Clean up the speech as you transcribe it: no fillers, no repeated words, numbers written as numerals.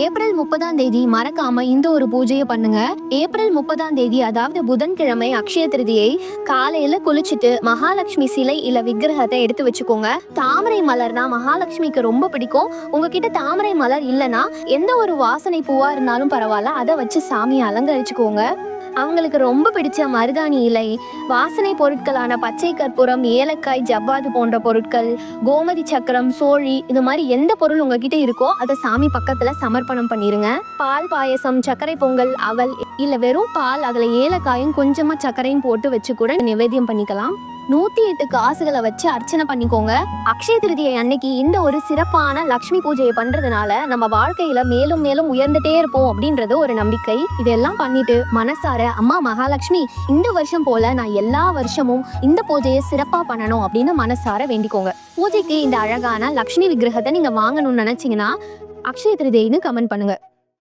April 30ஆம் தேதி மறக்காம இந்த ஒரு பூஜையை பண்ணுங்க. ஏப்ரல் 30ஆம் தேதி அதாவது புதன்கிழமை அக்ஷய திருதியை காலையில குளிச்சுட்டு மகாலட்சுமி சிலை இல்ல விக்கிரகத்தை எடுத்து வச்சுக்கோங்க. தாமரை மலர்னா மகாலட்சுமிக்கு ரொம்ப பிடிக்கும். உங்ககிட்ட தாமரை மலர் இல்லைன்னா எந்த ஒரு வாசனை பூவா இருந்தாலும் பரவாயில்ல, அதை வச்சு சாமியை அலங்கரிச்சுக்கோங்க. அவங்களுக்கு ரொம்ப பிடிச்ச மருதாணி இலை, வாசனை பொருட்களான பச்சை கற்பூரம், ஏலக்காய், ஜவ்வாது போன்ற பொருட்கள், கோமதி சக்கரம், சோழி, இது மாதிரி எந்த பொருள் உங்ககிட்ட இருக்கோ அதை சாமி பக்கத்துல சமர்ப்பணம் பண்ணிருங்க. பால் பாயசம், சர்க்கரை பொங்கல், அவல் இல்ல வெறும் பால், அதுல ஏலக்காயும் கொஞ்சமா சர்க்கரையும் போட்டு வச்சு கூட நிவேத்தியம் பண்ணிக்கலாம். 108 காசுகளை வச்சு அர்ச்சனை பண்ணிக்கோங்க. அக்ஷய திருதியை அன்னைக்கு இந்த ஒரு சிறப்பான லக்ஷ்மி பூஜையை பண்றதுனால நம்ம வாழ்க்கையில மேலும் மேலும் உயர்ந்துட்டே இருப்போம் அப்படின்றது ஒரு நம்பிக்கை. இதெல்லாம் பண்ணிட்டு மனசார அம்மா மகாலட்சுமி இந்த வருஷம் போல நான் எல்லா வருஷமும் இந்த பூஜையை சிறப்பா பண்ணணும் அப்படின்னு மனசார வேண்டிக்கோங்க. பூஜைக்கு இந்த அழகான லக்ஷ்மி விக்கிரகத்தை நீங்க வாங்கணும்னு நினைச்சீங்கன்னா அக்ஷய திருதியைன்னு கமெண்ட் பண்ணுங்க.